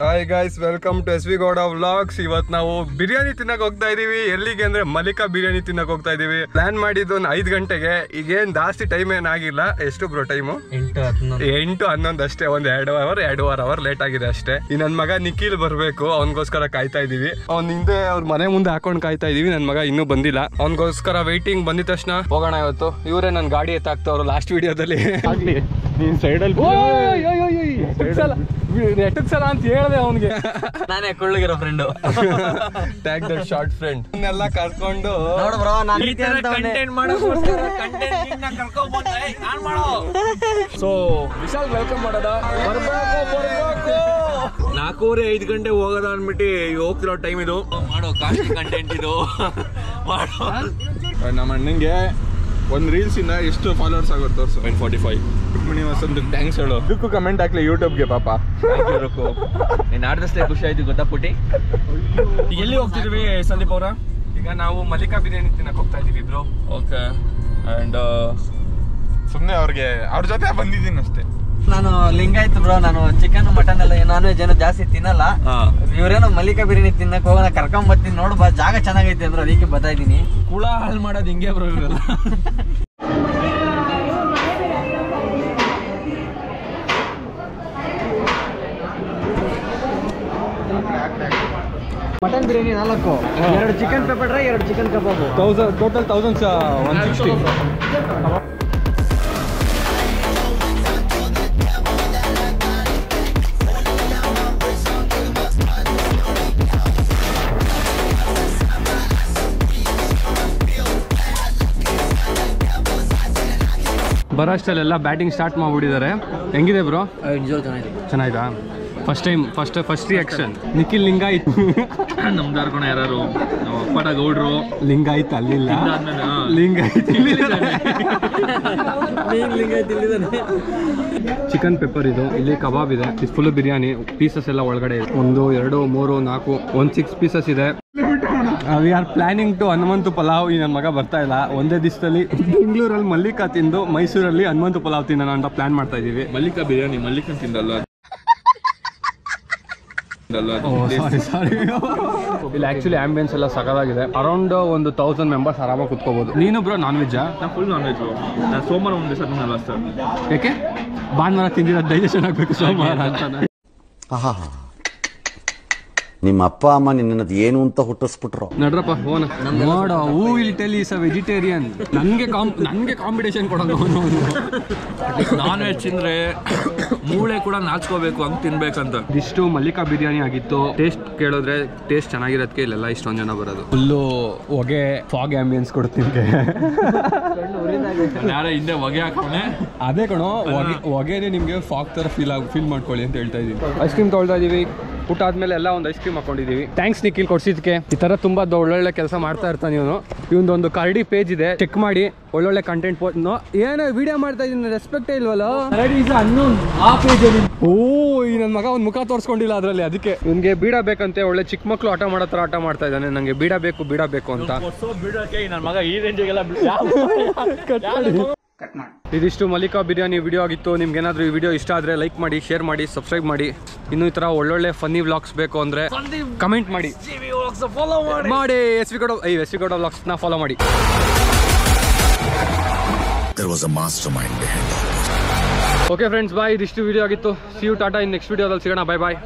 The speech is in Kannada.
Hi guys, welcome to S V Gowda vlogs. ಇವತ್ತು ನಾವು ಬಿರಿಯಾನಿ ತಿನ್ನಕ್ ಹೋಗ್ತಾ ಇದೀವಿ. ಎಲ್ಲಿಗೆ ಅಂದ್ರೆ ಮಲ್ಲಿಕಾ ಬಿರಿಯಾನಿ ತಿನ್ನಕ್ ಹೋಗ್ತಾ ಇದೀವಿ. ಪ್ಲಾನ್ ಮಾಡಿದ್ದು 5 ಗಂಟೆಗೆ. ಈಗೇನ್ ಜಾಸ್ತಿ ಟೈಮ್ ಏನಾಗಿಲ್ಲ. ಎಷ್ಟು ಬ್ರೋ ಟೈಮು? 8:11 ಅಷ್ಟೇ. ಒಂದ್ 2 ಅವರ್ ಲೇಟ್ ಆಗಿದೆ ಅಷ್ಟೇ. ಈ ನನ್ ಮಗ ನಿಖಿಲ್ ಬರ್ಬೇಕು, ಅವನಿಗೋಸ್ಕರ ಕಾಯ್ತಾ ಇದೀವಿ. ಅವ್ನ ಹಿಂದೆ ಅವ್ರ ಮನೆ ಮುಂದೆ ಹಾಕೊಂಡ್ ಕಾಯ್ತಾ ಇದೀವಿ. ನನ್ ಮಗ ಇನ್ನೂ ಬಂದಿಲ್ಲ, ಅವನಿಗೋಸ್ಕರ ವೈಟಿಂಗ್. ಬಂದಿದ ತಕ್ಷಣ ಹೋಗೋಣ ಇವತ್ತು. ಇವರೇ ನನ್ ಗಾಡಿ ಎತ್ತಾಕ್ತವ್ರು ಲಾಸ್ಟ್ ವಿಡಿಯೋದಲ್ಲಿ. ಆಗ್ಲಿ ನೀನ್ ಸೈಡಲ್ಲಿ ಸಲ ಅಂತ ಹೇಳ್ದೆ ಅವನಿಗೆ. ನಾನೇ ಕೊಳ್ಳಗಿರೋ friend, tag that short friend. ಎಲ್ಲ ಕರ್ಕೊಂಡು ಸೊ ವಿಶಾಲ್ ವೆಲ್ಕಮ್ ಮಾಡೋದ. 4:05 ಗಂಟೆ ಹೋಗೋದ ಅನ್ಬಿಟ್ಟು ಹೋಗ್ತಿರೋ ಟೈಮ್ ಇದು. ಮಾಡೋ ಕಾಸ್ಟ್ಲಿ ಕಂಟೆಂಟ್ ಇದು ಮಾಡೋ. ನಮ್ಮ ಅಣ್ಣಂಗೆ ಒಂದು ರೀಲ್ಸ್ ಇಂದ ಎಷ್ಟು ಫಾಲೋವರ್ಸ್ ಆಗುತ್ತೆ ತೋರ್ಸು. 45. ಒಂದು ಥ್ಯಾಂಕ್ಸ್ ಹೇಳು. ಇದಕ್ಕೂ ಕಮೆಂಟ್ ಹಾಕ್ಲಿ ಯೂಟ್ಯೂಬ್ಗೆ ಪಾಪ. ನೀನು ಆಡಿದಷ್ಟೇ ಖುಷಿ ಆಯ್ತು ಗೊತ್ತಾ ಪುಟಿ. ಎಲ್ಲಿ ಹೋಗ್ತಿದ್ವಿ ಸಂದೀಪ್ ಅವರ? ಈಗ ನಾವು ಮಲ್ಲಿಕಾ ಬಿರಿಯಾನಿ ತಿನ್ನಕ್ ಹೋಗ್ತಾ ಇದೀವಿ ಬ್ರೋ. ಓಕೆ. ಅಂಡ್ ಸುಮ್ಮನೆ ಅವ್ರ ಜೊತೆ ಬಂದಿದ್ದೀನಿ ಅಷ್ಟೇ. ನಾನು ಲಿಂಗಾಯತ್ ಬ್ರೋ. ನಾನು ಚಿಕನ್ ಮಟನ್ ಎಲ್ಲ ನಾನ್ ವೆಜ್ ಏನೋ ಜಾಸ್ತಿ ತಿನ್ನಲ್ಲ. ಇವ್ರೇನೋ ಮಲ್ಲಿಕಾ ಬಿರಿಯಾನಿ ತಿನ್ನಕ್ ಹೋಗೋಣ ಕರ್ಕೊಂಡ್ ಬರ್ತೀನಿ ನೋಡು ಬಾ, ಜಾಗ ಚೆನ್ನಾಗೈತೆ ಅಂದ್ರೆ ಅದಕ್ಕೆ ಬರ್ತಾ ಇದೀನಿ. ಕುಳ ಹಾಳು ಮಾಡೋದು ಹಿಂಗೆ ಬ್ರೋ ಇವರೆಲ್ಲ. Mutton biryani 4, 2 chicken pepper dry, 2 chicken kebab. Total 1160. ಬರೋಷ್ಟಲ್ಲೆಲ್ಲ ಬ್ಯಾಟಿಂಗ್ ಸ್ಟಾರ್ಟ್ ಮಾಡ್ಬಿಟ್ಟಿದ್ದಾರೆ. ಹೆಂಗಿದೆ ಬ್ರೋ? ಚೆನ್ನಾಯ್ತಾ? First reaction Nikhil Lingayat. ನಮ್ದು ಅರ್ಕೋಣ ಯಾರು ಪಟ ಗೌಡ್ರು ಲಿಂಗಾಯತ್ ಅಲ್ಲಿಲ್ಲ, ಲಿಂಗಾಯತ್ ಚಿಕನ್ ಪೆಪ್ಪರ್ ಇದು. ಇಲ್ಲಿ ಕಬಾಬ್ ಇದೆ, ಇದು ಫುಲ್ ಬಿರಿಯಾನಿ. ಪೀಸಸ್ ಎಲ್ಲ ಒಳಗಡೆ 1, 2, 3, 4, 6 ಪೀಸಸ್ ಇದೆ. We are planning to Hanumanthu pulao. ಈ ನನ್ನ ಮಗ ಬರ್ತಾ ಇಲ್ಲ. ಒಂದೇ ದಿವಸದಲ್ಲಿ ಬೆಂಗಳೂರಲ್ಲಿ ಮಲ್ಲಿಕಾ ತಿಂದು ಮೈಸೂರಲ್ಲಿ ಹನುಮಂತು ಪಲಾವ್ ತಿನ್ನೋಣ ಅಂತ ಪ್ಲಾನ್ ಮಾಡ್ತಾ ಇದೀವಿ. ಮಲ್ಲಿಕಾ ಬಿರಿಯಾನಿ ಮಲ್ಲಿಕಾ ತಿಂದಲ್ಲ. ಇಲ್ಲಿ ಆಕ್ಚುಲಿ ಆಂಬಿಯನ್ಸ್ ಎಲ್ಲ ಸಕಲಾಗಿದೆ. ಅರೌಂಡ್ 1000 ಮೆಂಬರ್ಸ್ ಆರಾಮಾಗಿ ಕುತ್ಕೋಬಹುದು. ನೀನು ಬ್ರೋ ನಾನ್ ವೆಜ್ಜಾ? ನಾನು ಫುಲ್ ನಾನ್ ವೆಜ್. ನಾನು ಸೋಮವಾರ ಒಂದು ದಿವಸ ತಿನ್ನಲ್ಲ ಸರ್. ಯಾಕೆ? ಭಾನುವಾರ ತಿಂದಿರೋ ಡೈಜೆಷನ್ ಆಗಬೇಕು ಸೋಮವಾರ ಅಂತ. ನಿಮ್ಮ ಅಪ್ಪ ಅಮ್ಮ ನಿನ್ನದು ಏನು ಅಂತ ಹುಟ್ಟಿಸ್ಬಿಟ್ರು. ನಡ್ರಪ್ಪ ಹೋನ ನೋಡ. Who will tell is a vegetarian. ನನ್ಗೆ ಕಾಂಪಿಟೇಷನ್ ಕೊಡೋದು. ನಾನ್ ವೆಜ್ ತಿಂದ್ರೆ ಮೂಳೆ ಕೂಡ ನಾಚ್ಕೋಬೇಕು, ಹಂಗ್ ತಿನ್ಬೇಕಂತ. ಇಷ್ಟು ಮಲ್ಲಿಕಾ ಬಿರಿಯಾನಿ ಆಗಿತ್ತು. ಟೇಸ್ಟ್ ಕೇಳಿದ್ರೆ ಟೇಸ್ಟ್ ಚೆನ್ನಾಗಿರೋದಕ್ಕೆ ಇಲ್ಲೆಲ್ಲ ಇಷ್ಟೊಂದು ಜನ ಬರೋದು. ಫುಲ್ಲು ಹೊಗೆ, ಫಾಗ್ ಆಂಬಿಯನ್ಸ್ ಕೊಡ್ತೀನಿ. ಯಾರ ಹಿಂದೆ ಹೊಗೆ ಹಾಕೋನೆ ಅದೇ ಕಣೋ, ಹೊಗೆನೆ ನಿಮ್ಗೆ ಫಾಗ್ ತರ ಫೀಲ್ ಮಾಡ್ಕೊಳ್ಳಿ ಅಂತ ಹೇಳ್ತಾ ಇದೀನಿ. ಐಸ್ ಕ್ರೀಮ್ ತೊಗೊಳ್ತಾ ಇದೀವಿ. ಊಟ ಆದ್ಮೇಲೆ ಎಲ್ಲ ಒಂದು ಐಸ್ ಕ್ರೀಮ್ ಹಾಕೊಂಡಿದೀವಿ. ಥ್ಯಾಂಕ್ಸ್ ನಿಖಿಲ್ ಕೊಡ್ಸಿದ್ಕೆ. ಈ ತರ ತುಂಬಾ ಒಳ್ಳೊಳ್ಳೆ ಕೆಲಸ ಮಾಡ್ತಾ ಇರ್ತಾನೆ ಇವನು. ಇವೊಂದೊಂದು ಕರಡಿ ಪೇಜ್ ಇದೆ, ಚೆಕ್ ಮಾಡಿ. ಒಳ್ಳೊಳ್ಳೆ ಕಂಟೆಂಟ್ ಏನೋ ವಿಡಿಯೋ ಮಾಡ್ತಾ ಇದೀನಿ, ರೆಸ್ಪೆಕ್ಟೇ ಇಲ್ವಲ್ಲ. ಓ, ಈ ನನ್ನ ಮಗ ಒಂದು ಮುಖ ತೋರಿಸ್ಕೊಂಡಿಲ್ಲ ಅದ್ರಲ್ಲಿ, ಅದಕ್ಕೆ ಇವನ್ಗೆ ಬೀಡ ಬೇಕಂತೆ. ಒಳ್ಳೆ ಚಿಕ್ಕ ಮಕ್ಳು ಆಟ ಮಾಡೋ ತರ ಆಟ ಮಾಡ್ತಾ ಇದ್ದಾನೆ. ನಂಗೆ ಬೀಡ ಬೇಕು ಅಂತ. ನನ್ನ ಮಗ ಈ ರೇಂಜಿಗೆಲ್ಲ ಇದಿಷ್ಟು ಮಲ್ಲಿಕಾ ಬಿರಿಯಾನಿ ವಿಡಿಯೋ ಆಗಿತ್ತು. ನಿಮ್ಗೆ ಏನಾದರೂ ಈ ವಿಡಿಯೋ ಇಷ್ಟ ಆದರೆ ಲೈಕ್ ಮಾಡಿ, ಶೇರ್ ಮಾಡಿ, ಸಬ್ಸ್ಕ್ರೈಬ್ ಮಾಡಿ. ಇನ್ನೂ ಈ ಥರ ಒಳ್ಳೊಳ್ಳೆ ಫನ್ನಿ ವ್ಲಾಗ್ಸ್ ಬೇಕು ಅಂದರೆ ಕಮೆಂಟ್ ಮಾಡಿ. ಎಸ್ ವಿ ಗೌಡ ವ್ಲಾಗ್ಸ್ನ ಫಾಲೋ ಮಾಡಿ. Okay friends, bye. ಇದಿಷ್ಟು ವಿಡಿಯೋ ಆಗಿತ್ತು. See you, tata. In next ವಿಡಿಯೋದಲ್ಲಿ ಸಿಗೋಣ. ಬಾಯ್ ಬಾಯ್.